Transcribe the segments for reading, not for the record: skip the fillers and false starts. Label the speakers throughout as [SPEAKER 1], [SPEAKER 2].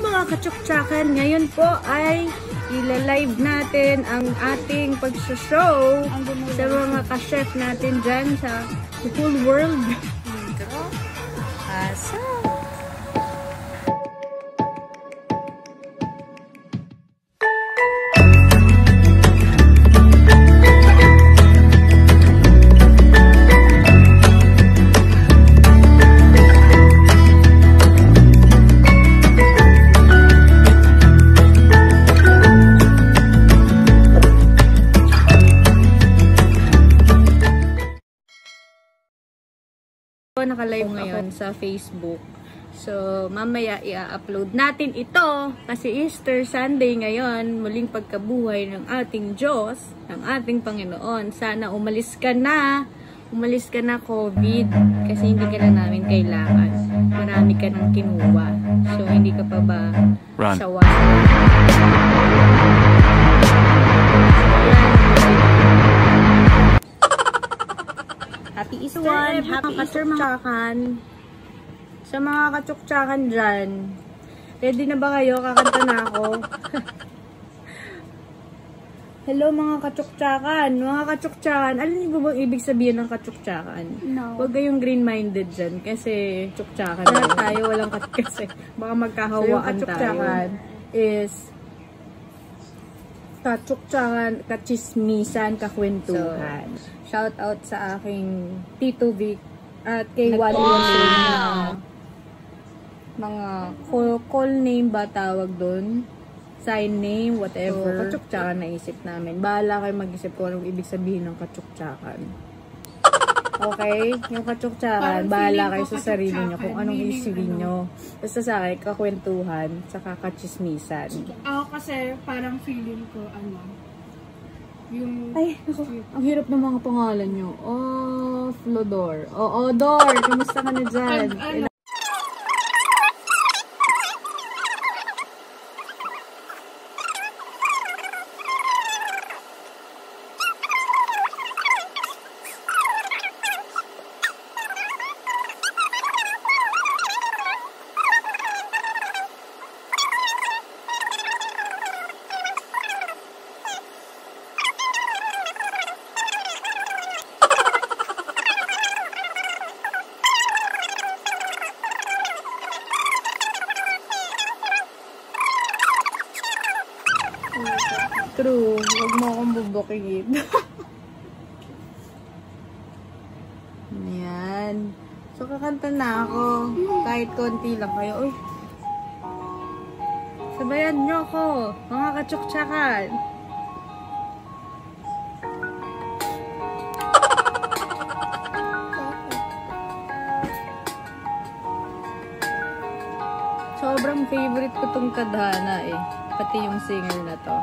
[SPEAKER 1] mga katsuksakan, ngayon po ay ilalive natin ang ating pag-show sa mga ka-chef natin dyan sa whole world. Asa? Naka-live ngayon sa Facebook. So, mamaya i-upload natin ito kasi Easter Sunday ngayon, muling pagkabuhay ng ating Diyos, ng ating Panginoon. Sana umalis ka na COVID kasi hindi ka na namin kailangan. Marami ka nang kinuha. So, hindi ka pa ba sawa? Happy Easter, happy Easter mga katsuksakan. Sa mga katsuksakan dyan, ready na ba kayo? Kakanta na ako. Hello mga katsuksakan. Mga katsuksakan, alam niyo ba bang ibig sabihin ng katsuksakan?
[SPEAKER 2] No.
[SPEAKER 1] Huwag kayong green-minded dyan kasi tsuksakan na tayo, walang kasi. Baka magkahawaan so, tayo. Is katsuksakan, kachismisan, kakwentuhan. So, shout out sa aking Tito Vic at kay Wally na mga call name ba tawag doon? Sign name, whatever. So, katsuksakan naisip namin. Bahala kayo mag-isip kung anong ibig sabihin ng katsuksakan. Okay? Yung katsuksakan, bahala kayo sa sarili nyo kung anong isipin nyo. Basta sa akin, kakwentuhan, saka kachismisan.
[SPEAKER 2] Ako kasi parang feeling ko, yung...
[SPEAKER 1] Ay, ako, ang hirap ng mga pangalan nyo. Oh, Flodor. Oh, Odor. Kamusta ka na dyan? True. Huwag mo akong bubukingin. Ayan. So, kakanta na ako. Kahit konti lang kayo. Uy. Sabayan nyo ako. Mga katsuksakan. Sobrang favorite ko tong kadhana eh. Pati yung singer na to.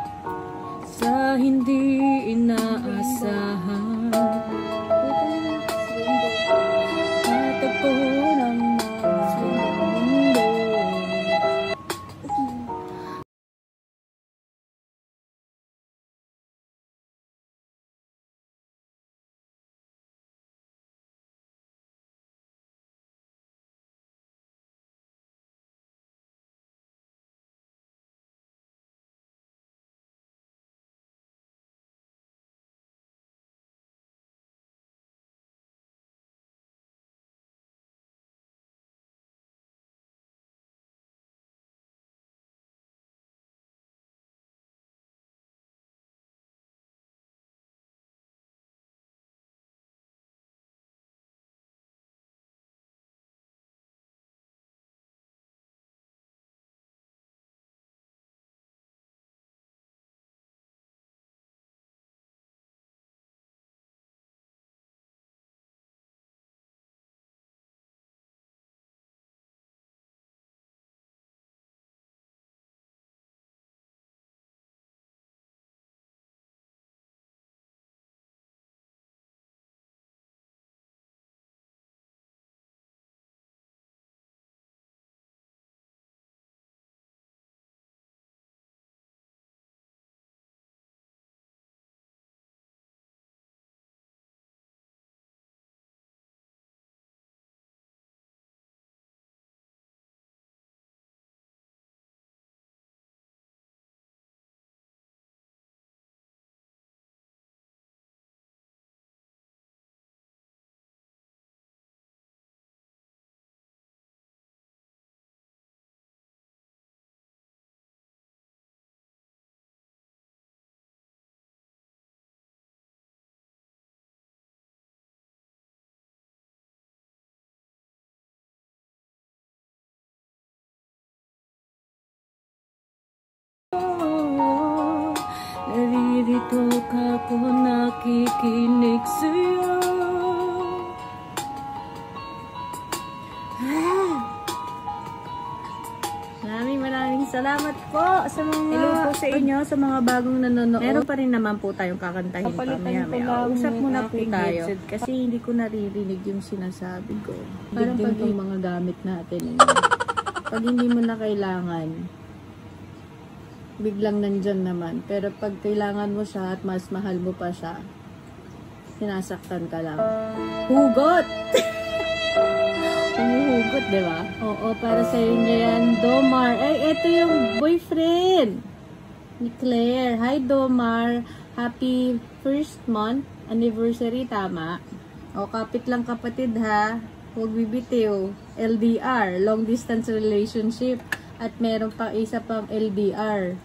[SPEAKER 1] Sa hindi inaasahan tutok ako nakikinig sa'yo. Maraming salamat po sa mga hello po sa inyo, sa mga bagong nanonood. Meron pa rin naman po tayong kakantahin pa maya. Usap muna po tayo. Kasi hindi ko naririnig yung sinasabi ko. Parang pag yung mga gamit natin. Pag hindi mo na kailangan, biglang nandyan naman. Pero pag kailangan mo siya at mas mahal mo pa siya, sinasaktan ka lang. Hugot! Humuhugot, di ba? Oo, para sa inyo yan, Domar. Ay, ito yung boyfriend ni Claire. Hi, Domar. Happy first month anniversary, tama? O, kapit lang kapatid, ha? Huwag bibitiw. LDR, long distance relationship. At meron pa isa pang LDR,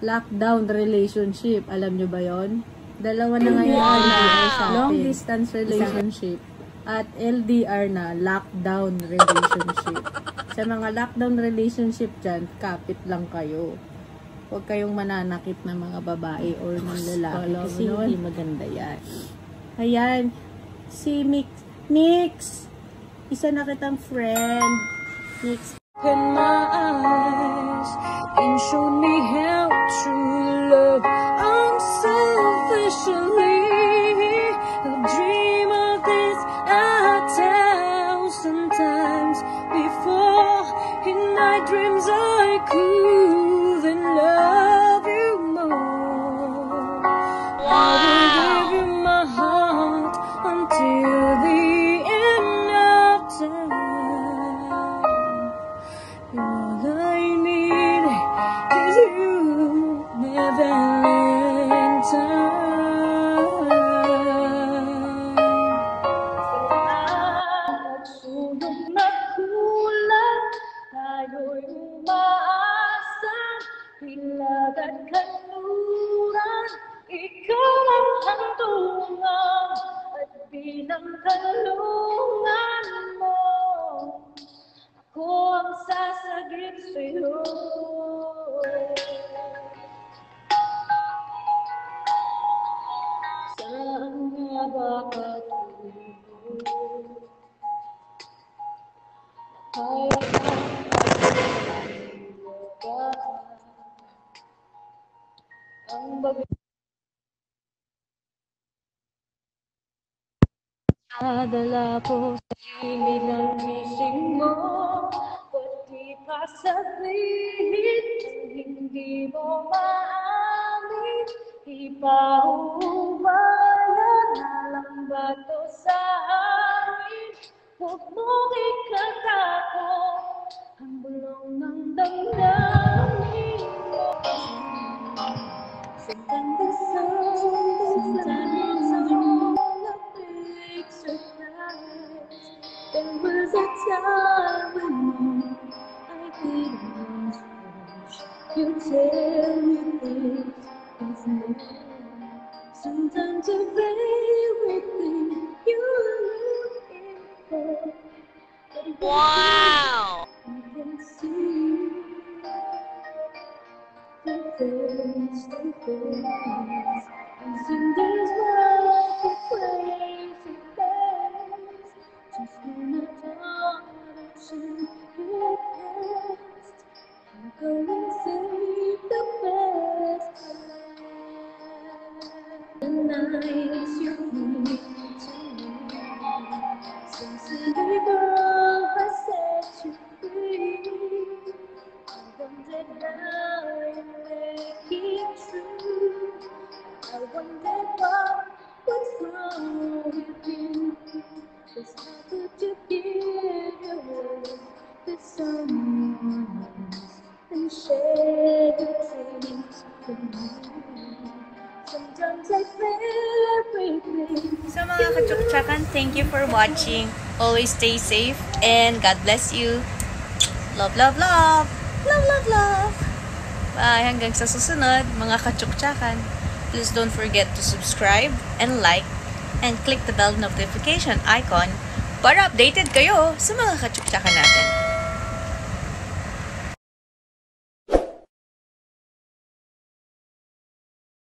[SPEAKER 1] lockdown relationship. Alam nyo ba yon? Dalawa na ngayon LDR sa atin. Long distance relationship. At LDR na, lockdown relationship. Sa mga lockdown relationship dyan, kapit lang kayo. Huwag kayong mananakit ng mga babae or ng lalaki. Kasi hindi maganda yan. Ayan. Si Nix. Isa na kitang friend. Nix. Open my eyes and show me how true love unselfishly. I'll dream of this 1,000 times before. In my dreams I couldn't love you more. I will give you my heart until the end of time. All I need is you, never in time. Sulong makulang, tayo'y umaasa, hilag at kanluran, ikaw ang hantungan, at bilang kanlungan mo, ako ang sasagip sa'yo. Saan nga ba katulog? Kaya ang babi adala ko sa himig ng gising mo, pati pa sabihin kung hindi mo maamin, ipahubayan na lang ba to sa amin? Huwag mong ikatako ang bulong ng damdamin mo. Sometimes the sun is on a big surprise. There was a time when I didn't wish you tell me this is more. Sometimes the very thing you're looking for. Wow! I can see the face to face, and there's like a crazy place. Just when I thought that you had passed, you go and save the best. The nights you need to me, sensitive girl, I set you free. I wondered how you make it true. I wondered what's wrong with you. Just how could you give your love to someone else and share your dreams with me? Sometimes I feel everything.
[SPEAKER 3] So mga kachukchakan, thank you for watching. Always stay safe and God bless you. Love, love, love. Love, love, love. Bye. Hanggang sa susunod, mga kachukchakan. Please don't forget to subscribe and like and click the bell notification icon para updated kayo sa mga kachukchakan natin.